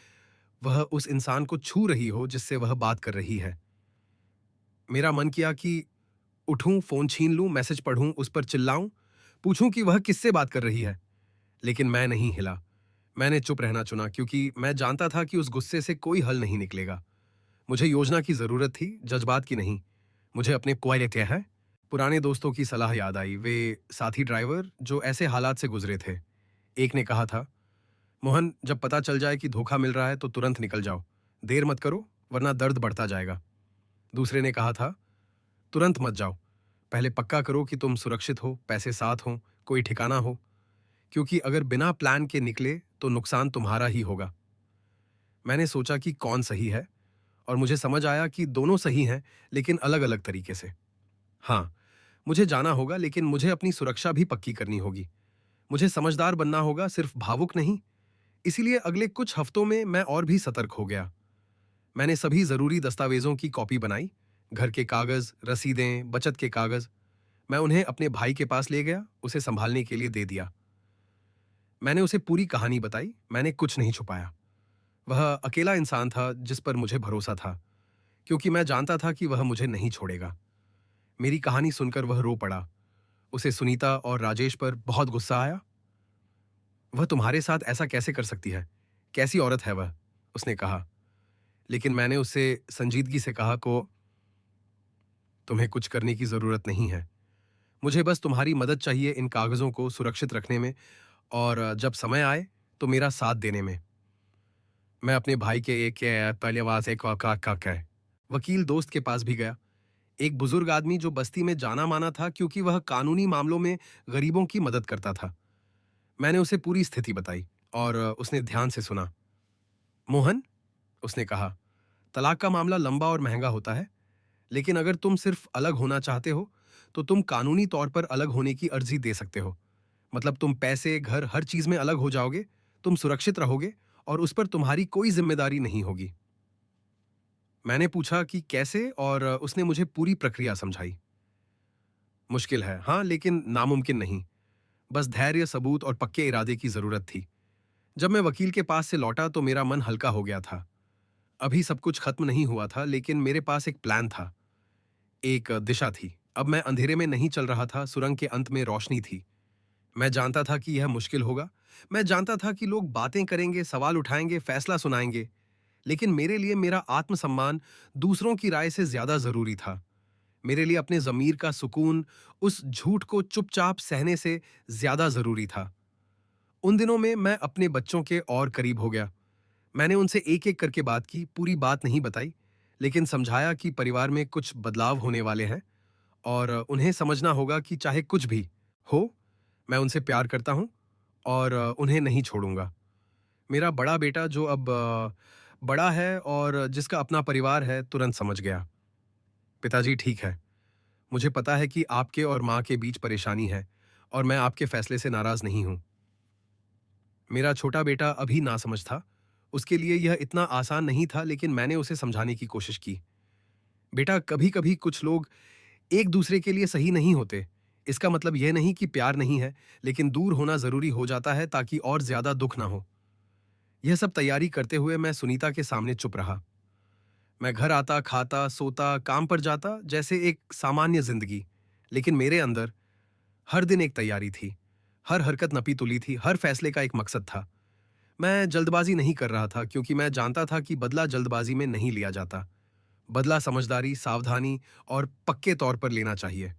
वह उस इंसान को छू रही हो जिससे वह बात कर रही है। मेरा मन किया कि उठूं, फ़ोन छीन लूं, मैसेज पढ़ूं, उस पर चिल्लाऊं, पूछूं कि वह किससे बात कर रही है। लेकिन मैं नहीं हिला। मैंने चुप रहना चुना क्योंकि मैं जानता था कि उस गुस्से से कोई हल नहीं निकलेगा। मुझे योजना की ज़रूरत थी, जज़्बात की नहीं। मुझे अपने क्वालिटी है। पुराने दोस्तों की सलाह याद आई, वे साथी ड्राइवर जो ऐसे हालात से गुजरे थे। एक ने कहा था, मोहन, जब पता चल जाए कि धोखा मिल रहा है तो तुरंत निकल जाओ। देर मत करो, वरना दर्द बढ़ता जाएगा। दूसरे ने कहा था, तुरंत मत जाओ। पहले पक्का करो कि तुम सुरक्षित हो, पैसे साथ हों, कोई ठिकाना हो, क्योंकि अगर बिना प्लान के निकले तो नुकसान तुम्हारा ही होगा। मैंने सोचा कि कौन सही है और मुझे समझ आया कि दोनों सही हैं, लेकिन अलग-अलग तरीके से। हाँ, मुझे जाना होगा, लेकिन मुझे अपनी सुरक्षा भी पक्की करनी होगी। मुझे समझदार बनना होगा, सिर्फ भावुक नहीं। इसीलिए अगले कुछ हफ्तों में मैं और भी सतर्क हो गया। मैंने सभी जरूरी दस्तावेजों की कॉपी बनाई, घर के कागज, रसीदें, बचत के कागज। मैं उन्हें अपने भाई के पास ले गया, उसे संभालने के लिए दे दिया। मैंने उसे पूरी कहानी बताई, मैंने कुछ नहीं छुपाया। वह अकेला इंसान था जिस पर मुझे भरोसा था, क्योंकि मैं जानता था कि वह मुझे नहीं छोड़ेगा। मेरी कहानी सुनकर वह रो पड़ा। उसे सुनीता और राजेश पर बहुत गुस्सा आया। वह तुम्हारे साथ ऐसा कैसे कर सकती है? कैसी औरत है वह? उसने कहा। लेकिन मैंने उससे संजीदगी से कहा को, तुम्हें कुछ करने की जरूरत नहीं है। मुझे बस तुम्हारी मदद चाहिए इन कागजों को सुरक्षित रखने में और जब समय आए तो मेरा साथ देने में। मैं अपने भाई के एक पहलेवास एक का वकील दोस्त के पास भी गया। एक बुजुर्ग आदमी जो बस्ती में जाना माना था क्योंकि वह कानूनी मामलों में गरीबों की मदद करता था। मैंने उसे पूरी स्थिति बताई और उसने ध्यान से सुना। मोहन, उसने कहा, तलाक का मामला लंबा और महंगा होता है, लेकिन अगर तुम सिर्फ अलग होना चाहते हो तो तुम कानूनी तौर पर अलग होने की अर्जी दे सकते हो। मतलब तुम पैसे, घर, हर चीज में अलग हो जाओगे, तुम सुरक्षित रहोगे और उस पर तुम्हारी कोई जिम्मेदारी नहीं होगी। मैंने पूछा कि कैसे और उसने मुझे पूरी प्रक्रिया समझाई। मुश्किल है, हाँ, लेकिन नामुमकिन नहीं। बस धैर्य, सबूत और पक्के इरादे की जरूरत थी। जब मैं वकील के पास से लौटा तो मेरा मन हल्का हो गया था। अभी सब कुछ खत्म नहीं हुआ था, लेकिन मेरे पास एक प्लान था, एक दिशा थी। अब मैं अंधेरे में नहीं चल रहा था, सुरंग के अंत में रोशनी थी। मैं जानता था कि यह मुश्किल होगा। मैं जानता था कि लोग बातें करेंगे, सवाल उठाएंगे, फैसला सुनाएंगे। लेकिन मेरे लिए मेरा आत्मसम्मान दूसरों की राय से ज्यादा जरूरी था। मेरे लिए अपने जमीर का सुकून उस झूठ को चुपचाप सहने से ज्यादा जरूरी था। उन दिनों में मैं अपने बच्चों के और करीब हो गया। मैंने उनसे एक-एक करके बात की, पूरी बात नहीं बताई, लेकिन समझाया कि परिवार में कुछ बदलाव होने वाले हैं और उन्हें समझना होगा कि चाहे कुछ भी हो, मैं उनसे प्यार करता हूँ और उन्हें नहीं छोड़ूंगा। मेरा बड़ा बेटा जो अब बड़ा है और जिसका अपना परिवार है, तुरंत समझ गया। पिताजी ठीक है, मुझे पता है कि आपके और माँ के बीच परेशानी है और मैं आपके फैसले से नाराज नहीं हूँ। मेरा छोटा बेटा अभी नासमझ था। उसके लिए यह इतना आसान नहीं था, लेकिन मैंने उसे समझाने की कोशिश की। बेटा, कभी-कभी कुछ लोग एक दूसरे के लिए सही नहीं होते। इसका मतलब यह नहीं कि प्यार नहीं है, लेकिन दूर होना ज़रूरी हो जाता है ताकि और ज़्यादा दुःख ना हो। यह सब तैयारी करते हुए मैं सुनीता के सामने चुप रहा। मैं घर आता, खाता, सोता, काम पर जाता, जैसे एक सामान्य ज़िंदगी। लेकिन मेरे अंदर हर दिन एक तैयारी थी। हर हरकत नपी-तुली थी, हर फैसले का एक मकसद था। मैं जल्दबाजी नहीं कर रहा था, क्योंकि मैं जानता था कि बदला जल्दबाजी में नहीं लिया जाता। बदला समझदारी, सावधानी और पक्के तौर पर लेना चाहिए।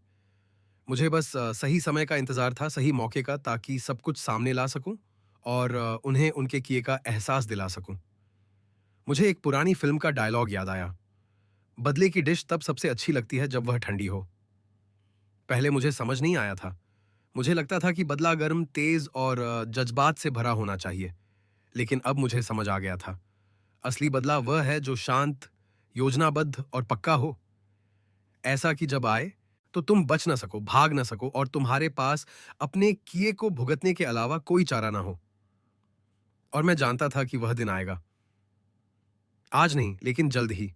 मुझे बस सही समय का इंतज़ार था, सही मौके का, ताकि सब कुछ सामने ला सकूं और उन्हें उनके किए का एहसास दिला सकूं। मुझे एक पुरानी फिल्म का डायलॉग याद आया, बदले की डिश तब सबसे अच्छी लगती है जब वह ठंडी हो। पहले मुझे समझ नहीं आया था। मुझे लगता था कि बदला गर्म, तेज और जज्बात से भरा होना चाहिए। लेकिन अब मुझे समझ आ गया था, असली बदला वह है जो शांत, योजनाबद्ध और पक्का हो। ऐसा कि जब आए तो तुम बच ना सको, भाग ना सको और तुम्हारे पास अपने किए को भुगतने के अलावा कोई चारा ना हो। और मैं जानता था कि वह दिन आएगा। आज नहीं, लेकिन जल्द ही।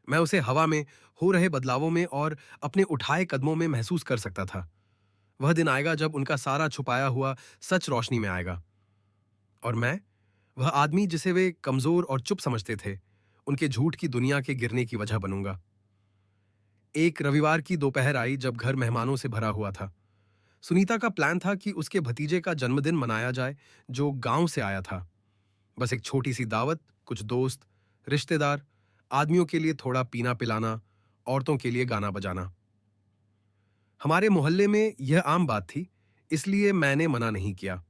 मैं उसे हवा में, हो रहे बदलावों में और अपने उठाए कदमों में महसूस कर सकता था। वह दिन आएगा जब उनका सारा छुपाया हुआ सच रोशनी में आएगा। और मैं, वह आदमी जिसे वे कमजोर और चुप समझते थे, उनके झूठ की दुनिया के गिरने की वजह बनूंगा। एक रविवार की दोपहर आई जब घर मेहमानों से भरा हुआ था। सुनीता का प्लान था कि उसके भतीजे का जन्मदिन मनाया जाए, जो गांव से आया था। बस एक छोटी सी दावत, कुछ दोस्त, रिश्तेदार, आदमियों के लिए थोड़ा पीना पिलाना, औरतों के लिए गाना बजाना। हमारे मोहल्ले में यह आम बात थी, इसलिए मैंने मना नहीं किया।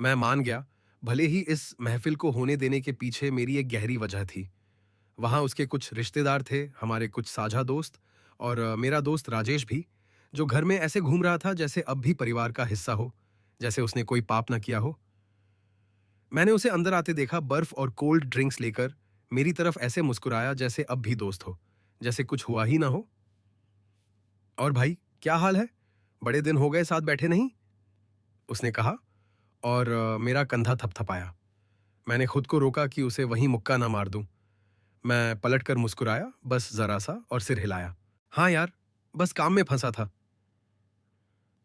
मैं मान गया, भले ही इस महफिल को होने देने के पीछे मेरी एक गहरी वजह थी। वहाँ उसके कुछ रिश्तेदार थे, हमारे कुछ साझा दोस्त और मेरा दोस्त राजेश भी, जो घर में ऐसे घूम रहा था जैसे अब भी परिवार का हिस्सा हो, जैसे उसने कोई पाप ना किया हो। मैंने उसे अंदर आते देखा, बर्फ और कोल्ड ड्रिंक्स लेकर। मेरी तरफ ऐसे मुस्कुराया जैसे अब भी दोस्त हो, जैसे कुछ हुआ ही ना हो। और भाई, क्या हाल है? बड़े दिन हो गए साथ बैठे नहीं, उसने कहा और मेरा कंधा थपथपाया। मैंने खुद को रोका कि उसे वहीं मुक्का ना मार दूं। मैं पलटकर मुस्कुराया, बस जरा सा, और सिर हिलाया। हाँ यार, बस काम में फंसा था।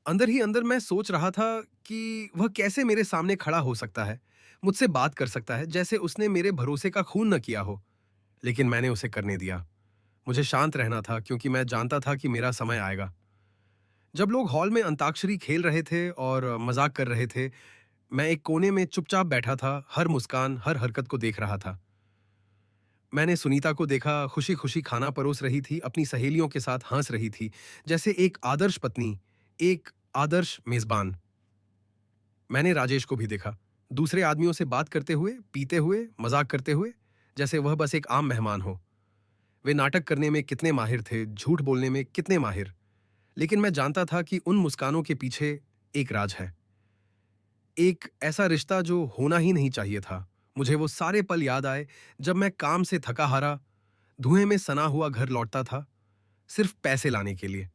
अंदर ही अंदर मैं सोच रहा था कि वह कैसे मेरे सामने खड़ा हो सकता है, मुझसे बात कर सकता है, जैसे उसने मेरे भरोसे का खून न किया हो। लेकिन मैंने उसे करने दिया। मुझे शांत रहना था, क्योंकि मैं जानता था कि मेरा समय आएगा। जब लोग हॉल में अंताक्षरी खेल रहे थे और मजाक कर रहे थे, मैं एक कोने में चुपचाप बैठा था, हर मुस्कान, हर हरकत को देख रहा था। मैंने सुनीता को देखा, खुशी खुशी खाना परोस रही थी, अपनी सहेलियों के साथ हंस रही थी, जैसे एक आदर्श पत्नी, एक आदर्श मेजबान। मैंने राजेश को भी देखा, दूसरे आदमियों से बात करते हुए, पीते हुए, मजाक करते हुए, जैसे वह बस एक आम मेहमान हो। वे नाटक करने में कितने माहिर थे, झूठ बोलने में कितने माहिर। लेकिन मैं जानता था कि उन मुस्कानों के पीछे एक राज है, एक ऐसा रिश्ता जो होना ही नहीं चाहिए था। मुझे वो सारे पल याद आए जब मैं काम से थका हारा, धुएं में सना हुआ घर लौटता था, सिर्फ पैसे लाने के लिए।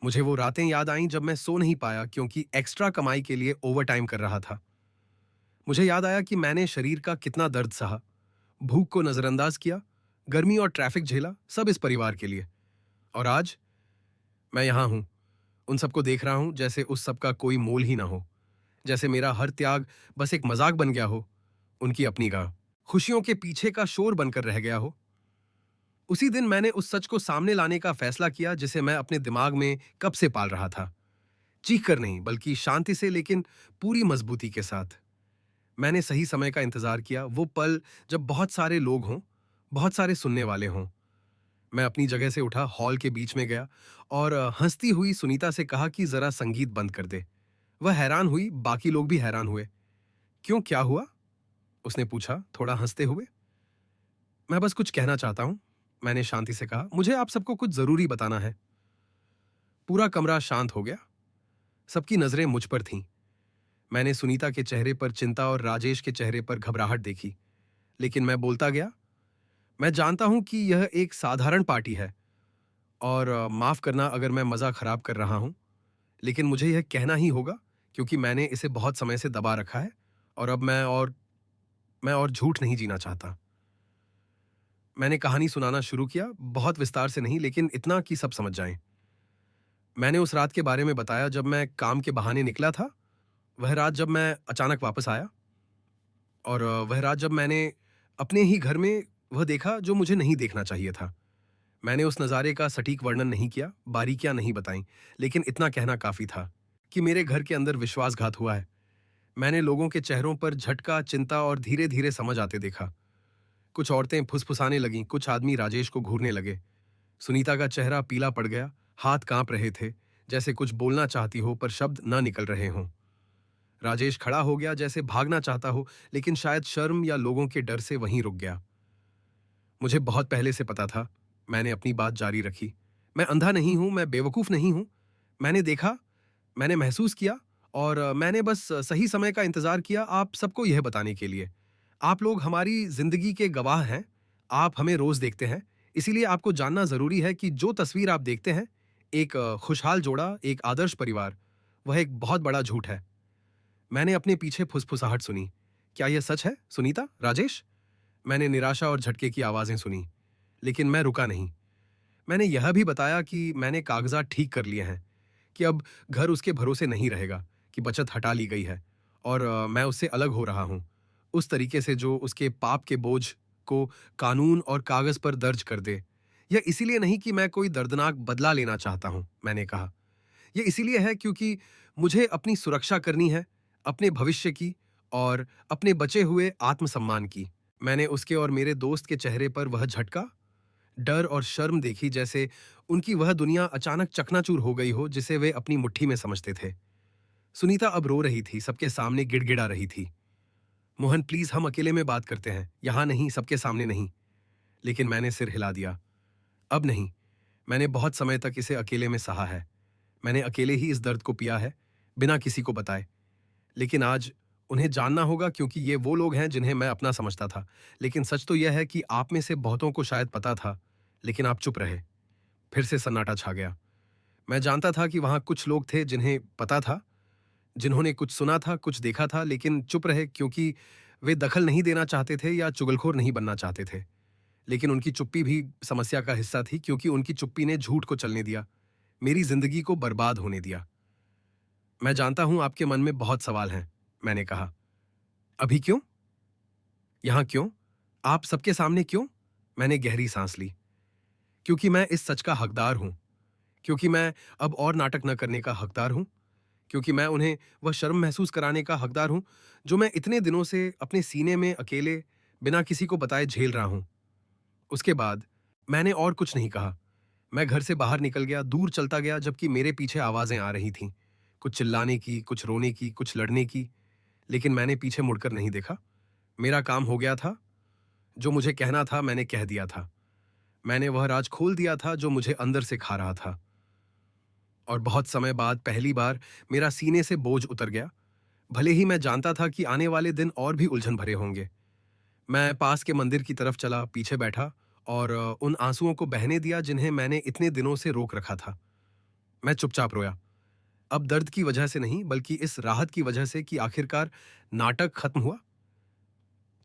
मुझे वो रातें याद आईं जब मैं सो नहीं पाया, क्योंकि एक्स्ट्रा कमाई के लिए ओवरटाइम कर रहा था। मुझे याद आया कि मैंने शरीर का कितना दर्द सहा, भूख को नजरअंदाज किया, गर्मी और ट्रैफिक झेला, सब इस परिवार के लिए। और आज मैं यहां हूं, उन सबको देख रहा हूं जैसे उस सब का कोई मोल ही ना हो, जैसे मेरा हर त्याग बस एक मजाक बन गया हो, उनकी अपनी का खुशियों के पीछे का शोर बनकर रह गया हो। उसी दिन मैंने उस सच को सामने लाने का फैसला किया जिसे मैं अपने दिमाग में कब से पाल रहा था। चीख कर नहीं, बल्कि शांति से, लेकिन पूरी मजबूती के साथ। मैंने सही समय का इंतजार किया, वो पल जब बहुत सारे लोग हों, बहुत सारे सुनने वाले हों। मैं अपनी जगह से उठा, हॉल के बीच में गया और हंसती हुई सुनीता से कहा कि जरा संगीत बंद कर दे। वह हैरान हुई, बाकी लोग भी हैरान हुए। क्यों, क्या हुआ? उसने पूछा, थोड़ा हंसते हुए। मैं बस कुछ कहना चाहता हूं, मैंने शांति से कहा। मुझे आप सबको कुछ जरूरी बताना है। पूरा कमरा शांत हो गया। सबकी नजरें मुझ पर थीं। मैंने सुनीता के चेहरे पर चिंता और राजेश के चेहरे पर घबराहट देखी, लेकिन मैं बोलता गया। मैं जानता हूं कि यह एक साधारण पार्टी है और माफ करना अगर मैं मजा खराब कर रहा हूं, लेकिन मुझे यह कहना ही होगा क्योंकि मैंने इसे बहुत समय से दबा रखा है और अब मैं और झूठ नहीं जीना चाहता। मैंने कहानी सुनाना शुरू किया, बहुत विस्तार से नहीं, लेकिन इतना कि सब समझ जाएं। मैंने उस रात के बारे में बताया जब मैं काम के बहाने निकला था, वह रात जब मैं अचानक वापस आया और वह रात जब मैंने अपने ही घर में वह देखा जो मुझे नहीं देखना चाहिए था। मैंने उस नज़ारे का सटीक वर्णन नहीं किया, बारीकियां नहीं बताईं, लेकिन इतना कहना काफी था कि मेरे घर के अंदर विश्वासघात हुआ है। मैंने लोगों के चेहरों पर झटका, चिंता और धीरे धीरे समझ आते देखा। कुछ औरतें फुसफुसाने लगीं, कुछ आदमी राजेश को घूरने लगे। सुनीता का चेहरा पीला पड़ गया, हाथ कांप रहे थे, जैसे कुछ बोलना चाहती हो पर शब्द न निकल रहे हों। राजेश खड़ा हो गया जैसे भागना चाहता हो, लेकिन शायद शर्म या लोगों के डर से वहीं रुक गया। मुझे बहुत पहले से पता था, मैंने अपनी बात जारी रखी। मैं अंधा नहीं हूं, मैं बेवकूफ नहीं हूं। मैंने देखा, मैंने महसूस किया और मैंने बस सही समय का इंतजार किया आप सबको यह बताने के लिए। आप लोग हमारी जिंदगी के गवाह हैं, आप हमें रोज देखते हैं, इसीलिए आपको जानना जरूरी है कि जो तस्वीर आप देखते हैं, एक खुशहाल जोड़ा, एक आदर्श परिवार, वह एक बहुत बड़ा झूठ है। मैंने अपने पीछे फुसफुसाहट सुनी। क्या यह सच है, सुनीता, राजेश? मैंने निराशा और झटके की आवाजें सुनी, लेकिन मैं रुका नहीं। मैंने यह भी बताया कि मैंने कागजात ठीक कर लिए हैं, कि अब घर उसके भरोसे नहीं रहेगा, कि बचत हटा ली गई है और मैं उससे अलग हो रहा हूं, उस तरीके से जो उसके पाप के बोझ को कानून और कागज पर दर्ज कर दे। यह इसीलिए नहीं कि मैं कोई दर्दनाक बदला लेना चाहता हूं, मैंने कहा। यह इसीलिए है क्योंकि मुझे अपनी सुरक्षा करनी है, अपने भविष्य की और अपने बचे हुए आत्मसम्मान की। मैंने उसके और मेरे दोस्त के चेहरे पर वह झटका, डर और शर्म देखी, जैसे उनकी वह दुनिया अचानक चकनाचूर हो गई हो जिसे वे अपनी मुट्ठी में समझते थे। सुनीता अब रो रही थी, सबके सामने गिड़गिड़ा रही थी। मोहन, प्लीज हम अकेले में बात करते हैं, यहां नहीं, सबके सामने नहीं। लेकिन मैंने सिर हिला दिया। अब नहीं। मैंने बहुत समय तक इसे अकेले में सहा है। मैंने अकेले ही इस दर्द को पिया है, बिना किसी को बताए। लेकिन आज उन्हें जानना होगा क्योंकि ये वो लोग हैं जिन्हें मैं अपना समझता था। लेकिन सच तो यह है कि आप में से बहुतों को शायद पता था, लेकिन आप चुप रहे। फिर से सन्नाटा छा गया। मैं जानता था कि वहां कुछ लोग थे जिन्हें पता था, जिन्होंने कुछ सुना था, कुछ देखा था, लेकिन चुप रहे क्योंकि वे दखल नहीं देना चाहते थे या चुगलखोर नहीं बनना चाहते थे। लेकिन उनकी चुप्पी भी समस्या का हिस्सा थी, क्योंकि उनकी चुप्पी ने झूठ को चलने दिया, मेरी जिंदगी को बर्बाद होने दिया। मैं जानता हूं आपके मन में बहुत सवाल हैं, मैंने कहा। अभी क्यों? यहां क्यों? आप सबके सामने क्यों? मैंने गहरी सांस ली। क्योंकि मैं इस सच का हकदार हूं। क्योंकि मैं अब और नाटक न करने का हकदार हूं। क्योंकि मैं उन्हें वह शर्म महसूस कराने का हकदार हूं जो मैं इतने दिनों से अपने सीने में अकेले, बिना किसी को बताए झेल रहा हूं। उसके बाद मैंने और कुछ नहीं कहा। मैं घर से बाहर निकल गया, दूर चलता गया, जबकि मेरे पीछे आवाजें आ रही थीं, कुछ चिल्लाने की, कुछ रोने की, कुछ लड़ने की। लेकिन मैंने पीछे मुड़कर नहीं देखा। मेरा काम हो गया था। जो मुझे कहना था मैंने कह दिया था। मैंने वह राज खोल दिया था जो मुझे अंदर से खा रहा था। और बहुत समय बाद पहली बार मेरा सीने से बोझ उतर गया। भले ही मैं जानता था कि आने वाले दिन और भी उलझन भरे होंगे। मैं पास के मंदिर की तरफ चला, पीछे बैठा और उन आंसुओं को बहने दिया जिन्हें मैंने इतने दिनों से रोक रखा था। मैं चुपचाप रोया। अब दर्द की वजह से नहीं, बल्कि इस राहत की वजह से कि आखिरकार नाटक खत्म हुआ,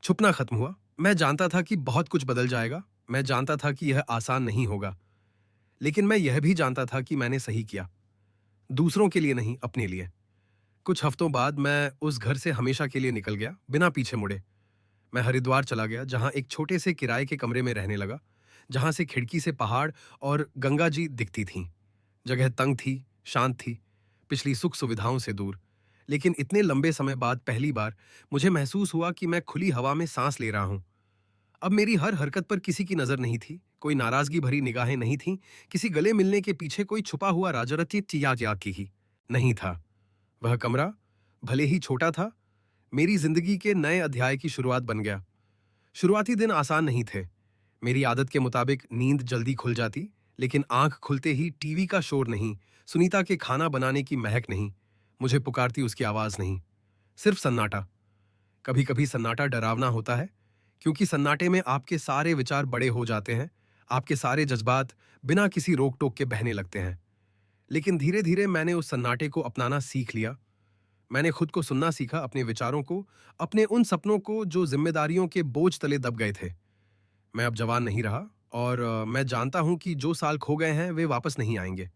छुपना खत्म हुआ। मैं जानता था कि बहुत कुछ बदल जाएगा। मैं जानता था कि यह आसान नहीं होगा। लेकिन मैं यह भी जानता था कि मैंने सही किया। दूसरों के लिए नहीं, अपने लिए। कुछ हफ्तों बाद मैं उस घर से हमेशा के लिए निकल गया, बिना पीछे मुड़े। मैं हरिद्वार चला गया, जहाँ एक छोटे से किराए के कमरे में रहने लगा, जहाँ से खिड़की से पहाड़ और गंगा जी दिखती थीं। जगह तंग थी, शांत थी, पिछली सुख सुविधाओं से दूर। लेकिन इतने लंबे समय बाद पहली बार मुझे महसूस हुआ कि मैं खुली हवा में सांस ले रहा हूं। अब मेरी हर हरकत पर किसी की नजर नहीं थी, कोई नाराजगी भरी निगाहें नहीं थीं, किसी गले मिलने के पीछे कोई छुपा हुआ राजरतित याद की ही नहीं था। वह कमरा, भले ही छोटा था, मेरी जिंदगी के नए अध्याय की शुरुआत बन गया। शुरुआती दिन आसान नहीं थे। मेरी आदत के मुताबिक नींद जल्दी खुल जाती, लेकिन आंख खुलते ही टीवी का शोर नहीं, सुनीता के खाना बनाने की महक नहीं, मुझे पुकारती उसकी आवाज नहीं, सिर्फ सन्नाटा। कभी कभी सन्नाटा डरावना होता है, क्योंकि सन्नाटे में आपके सारे विचार बड़े हो जाते हैं, आपके सारे जज्बात बिना किसी रोक टोक के बहने लगते हैं। लेकिन धीरे धीरे मैंने उस सन्नाटे को अपनाना सीख लिया। मैंने खुद को सुनना सीखा, अपने विचारों को, अपने उन सपनों को जो जिम्मेदारियों के बोझ तले दब गए थे। मैं अब जवान नहीं रहा, और मैं जानता हूं कि जो साल खो गए हैं वे वापस नहीं आएंगे।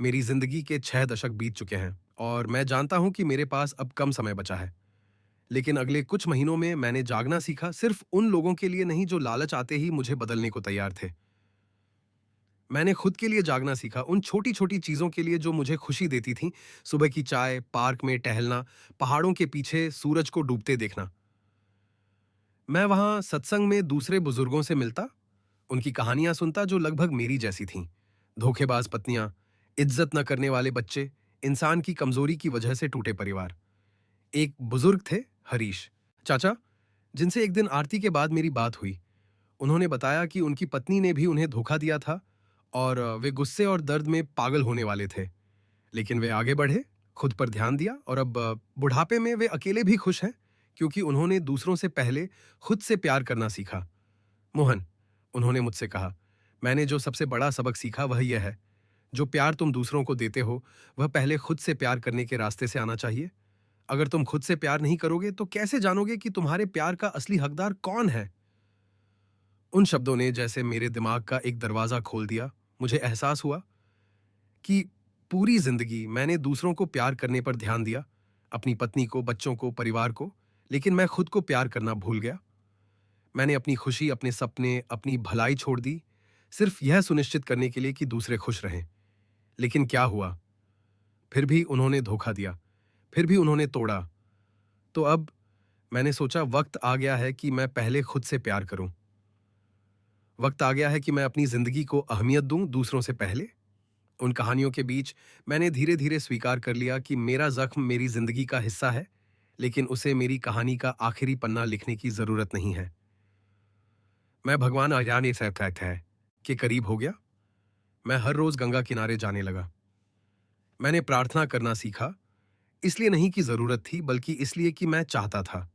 मेरी जिंदगी के 6 दशक बीत चुके हैं, और मैं जानता हूं कि मेरे पास अब कम समय बचा है। लेकिन अगले कुछ महीनों में मैंने जागना सीखा, सिर्फ उन लोगों के लिए नहीं जो लालच आते ही मुझे बदलने को तैयार थे। मैंने खुद के लिए जागना सीखा, उन छोटी छोटी चीजों के लिए जो मुझे खुशी देती थीं। सुबह की चाय, पार्क में टहलना, पहाड़ों के पीछे सूरज को डूबते देखना। मैं वहां सत्संग में दूसरे बुजुर्गों से मिलता, उनकी कहानियां सुनता जो लगभग मेरी जैसी थीं। धोखेबाज पत्नियां, इज्जत न करने वाले बच्चे, इंसान की कमजोरी की वजह से टूटे परिवार। एक बुजुर्ग थे, हरीश चाचा, जिनसे एक दिन आरती के बाद मेरी बात हुई। उन्होंने बताया कि उनकी पत्नी ने भी उन्हें धोखा दिया था, और वे गुस्से और दर्द में पागल होने वाले थे। लेकिन वे आगे बढ़े, खुद पर ध्यान दिया, और अब बुढ़ापे में वे अकेले भी खुश हैं, क्योंकि उन्होंने दूसरों से पहले खुद से प्यार करना सीखा। मोहन, उन्होंने मुझसे कहा, मैंने जो सबसे बड़ा सबक सीखा वह यह है, जो प्यार तुम दूसरों को देते हो वह पहले खुद से प्यार करने के रास्ते से आना चाहिए। अगर तुम खुद से प्यार नहीं करोगे तो कैसे जानोगे कि तुम्हारे प्यार का असली हकदार कौन है? उन शब्दों ने जैसे मेरे दिमाग का एक दरवाजा खोल दिया। मुझे एहसास हुआ कि पूरी जिंदगी मैंने दूसरों को प्यार करने पर ध्यान दिया, अपनी पत्नी को, बच्चों को, परिवार को, लेकिन मैं खुद को प्यार करना भूल गया। मैंने अपनी खुशी, अपने सपने, अपनी भलाई छोड़ दी, सिर्फ यह सुनिश्चित करने के लिए कि दूसरे खुश रहें। लेकिन क्या हुआ? फिर भी उन्होंने धोखा दिया, फिर भी उन्होंने तोड़ा। तो अब मैंने सोचा, वक्त आ गया है कि मैं पहले खुद से प्यार करूं। वक्त आ गया है कि मैं अपनी जिंदगी को अहमियत दूं दूसरों से पहले। उन कहानियों के बीच मैंने धीरे धीरे स्वीकार कर लिया कि मेरा जख्म मेरी जिंदगी का हिस्सा है, लेकिन उसे मेरी कहानी का आखिरी पन्ना लिखने की जरूरत नहीं है। मैं भगवान आर्यान है के करीब हो गया। मैं हर रोज गंगा किनारे जाने लगा। मैंने प्रार्थना करना सीखा, इसलिए नहीं कि जरूरत थी, बल्कि इसलिए कि मैं चाहता था।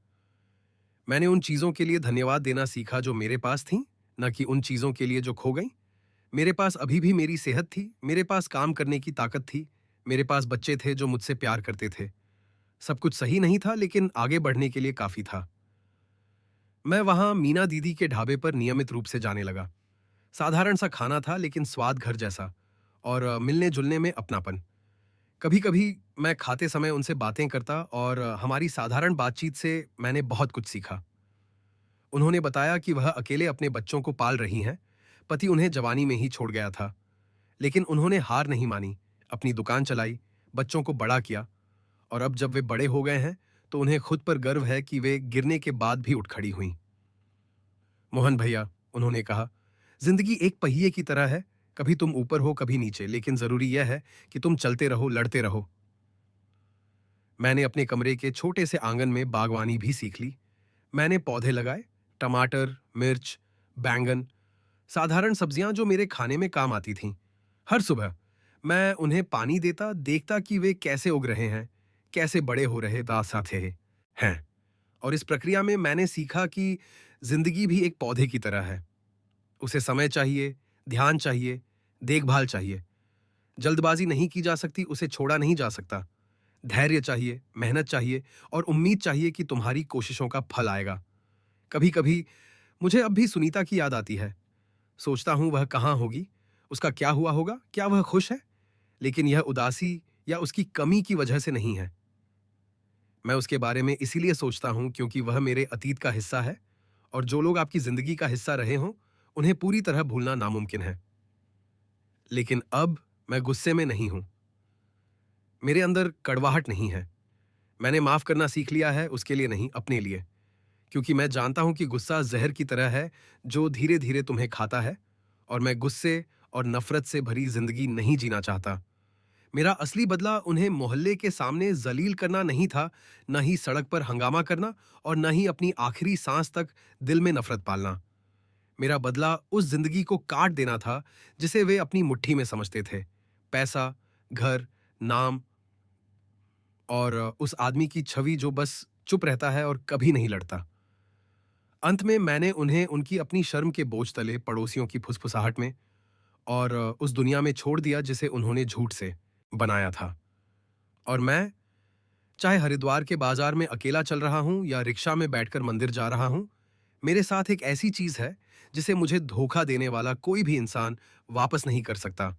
मैंने उन चीजों के लिए धन्यवाद देना सीखा जो मेरे पास थीं, न कि उन चीजों के लिए जो खो गईं। मेरे पास अभी भी मेरी सेहत थी, मेरे पास काम करने की ताकत थी, मेरे पास बच्चे थे जो मुझसे प्यार करते थे। सब कुछ सही नहीं था, लेकिन आगे बढ़ने के लिए काफी था। मैं वहां मीना दीदी के ढाबे पर नियमित रूप से जाने लगा। साधारण सा खाना था, लेकिन स्वाद घर जैसा, और मिलने जुलने में अपनापन। कभी कभी मैं खाते समय उनसे बातें करता, और हमारी साधारण बातचीत से मैंने बहुत कुछ सीखा। उन्होंने बताया कि वह अकेले अपने बच्चों को पाल रही हैं, पति उन्हें जवानी में ही छोड़ गया था। लेकिन उन्होंने हार नहीं मानी, अपनी दुकान चलाई, बच्चों को बड़ा किया, और अब जब वे बड़े हो गए हैं तो उन्हें खुद पर गर्व है कि वे गिरने के बाद भी उठ खड़ी हुईं। मोहन भैया, उन्होंने कहा, जिंदगी एक पहिए की तरह है, कभी तुम ऊपर हो कभी नीचे, लेकिन जरूरी यह है कि तुम चलते रहो, लड़ते रहो। मैंने अपने कमरे के छोटे से आंगन में बागवानी भी सीख ली। मैंने पौधे लगाए, टमाटर, मिर्च, बैंगन, साधारण सब्जियां जो मेरे खाने में काम आती थीं। हर सुबह मैं उन्हें पानी देता, देखता कि वे कैसे उग रहे हैं, कैसे बड़े हो रहे दासाथे हैं। और इस प्रक्रिया में मैंने सीखा कि जिंदगी भी एक पौधे की तरह है। उसे समय चाहिए, ध्यान चाहिए, देखभाल चाहिए। जल्दबाजी नहीं की जा सकती, उसे छोड़ा नहीं जा सकता। धैर्य चाहिए, मेहनत चाहिए, और उम्मीद चाहिए कि तुम्हारी कोशिशों का फल आएगा। कभी कभी मुझे अब भी सुनीता की याद आती है। सोचता हूं वह कहाँ होगी, उसका क्या हुआ होगा, क्या वह खुश है? लेकिन यह उदासी, या उसकी कमी की वजह से नहीं है। मैं उसके बारे में इसीलिए सोचता हूं क्योंकि वह मेरे अतीत का हिस्सा है, और जो लोग आपकी जिंदगी का हिस्सा रहे हों, उन्हें पूरी तरह भूलना नामुमकिन है। लेकिन अब मैं गुस्से में नहीं हूं। मेरे अंदर कड़वाहट नहीं है। मैंने माफ करना सीख लिया है, उसके लिए नहीं, अपने लिए। क्योंकि मैं जानता हूं कि गुस्सा जहर की तरह है जो धीरे धीरे तुम्हें खाता है, और मैं गुस्से और नफरत से भरी जिंदगी नहीं जीना चाहता। मेरा असली बदला उन्हें मोहल्ले के सामने जलील करना नहीं था, न ही सड़क पर हंगामा करना, और न ही अपनी आखिरी सांस तक दिल में नफरत पालना। मेरा बदला उस जिंदगी को काट देना था जिसे वे अपनी मुट्ठी में समझते थे। पैसा, घर, नाम, और उस आदमी की छवि जो बस चुप रहता है और कभी नहीं लड़ता। अंत में मैंने उन्हें उनकी अपनी शर्म के बोझ तले, पड़ोसियों की फुसफुसाहट में, और उस दुनिया में छोड़ दिया जिसे उन्होंने झूठ से बनाया था। और मैं, चाहे हरिद्वार के बाजार में अकेला चल रहा हूं या रिक्शा में बैठकर मंदिर जा रहा हूं, मेरे साथ एक ऐसी चीज है जिसे मुझे धोखा देने वाला कोई भी इंसान वापस नहीं कर सकता।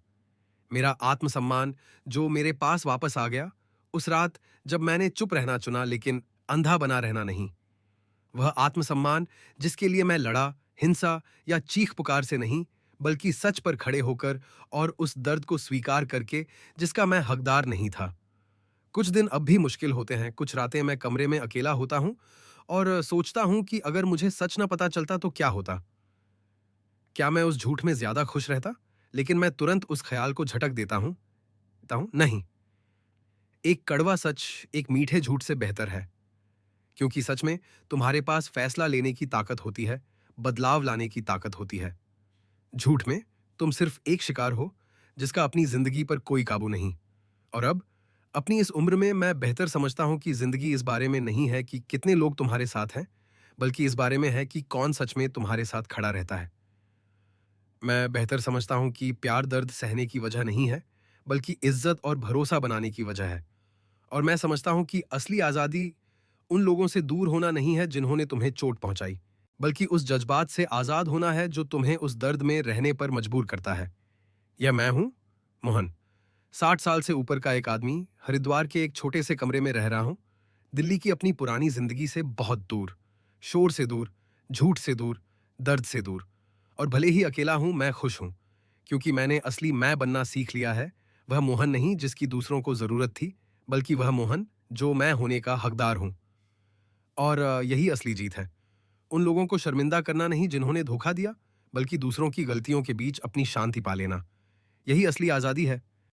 मेरा आत्मसम्मान जो मेरे पास वापस आ गया उस रात जब मैंने चुप रहना चुना, लेकिन अंधा बना रहना नहीं। वह आत्मसम्मान जिसके लिए मैं लड़ा, हिंसा या चीख पुकार से नहीं, बल्कि सच पर खड़े होकर और उस दर्द को स्वीकार करके जिसका मैं हकदार नहीं था। कुछ दिन अब भी मुश्किल होते हैं। कुछ रातें मैं कमरे में अकेला होता हूं और सोचता हूं कि अगर मुझे सच ना पता चलता तो क्या होता। क्या मैं उस झूठ में ज्यादा खुश रहता? लेकिन मैं तुरंत उस ख्याल को झटक देता हूं, नहीं, एक कड़वा सच एक मीठे झूठ से बेहतर है। क्योंकि सच में तुम्हारे पास फैसला लेने की ताकत होती है, बदलाव लाने की ताकत होती है। झूठ में तुम सिर्फ एक शिकार हो जिसका अपनी जिंदगी पर कोई काबू नहीं। और अब अपनी इस उम्र में मैं बेहतर समझता हूं कि जिंदगी इस बारे में नहीं है कि कितने लोग तुम्हारे साथ हैं, बल्कि इस बारे में है कि कौन सच में तुम्हारे साथ खड़ा रहता है। मैं बेहतर समझता हूं कि प्यार दर्द सहने की वजह नहीं है, बल्कि इज्जत और भरोसा बनाने की वजह है। और मैं समझता हूं कि असली आजादी उन लोगों से दूर होना नहीं है जिन्होंने तुम्हें चोट पहुंचाई, बल्कि उस जज्बात से आजाद होना है जो तुम्हें उस दर्द में रहने पर मजबूर करता है। यह मैं हूं, मोहन, 60 साल से ऊपर का एक आदमी, हरिद्वार के एक छोटे से कमरे में रह रहा हूं, दिल्ली की अपनी पुरानी जिंदगी से बहुत दूर, शोर से दूर, झूठ से दूर, दर्द से दूर। और भले ही अकेला हूं, मैं खुश हूं, क्योंकि मैंने असली मैं बनना सीख लिया है। वह मोहन नहीं जिसकी दूसरों को जरूरत थी, बल्कि वह मोहन जो मैं होने का हकदार हूं। और यही असली जीत है। उन लोगों को शर्मिंदा करना नहीं जिन्होंने धोखा दिया, बल्कि दूसरों की गलतियों के बीच अपनी शांति पा लेना। यही असली आजादी है।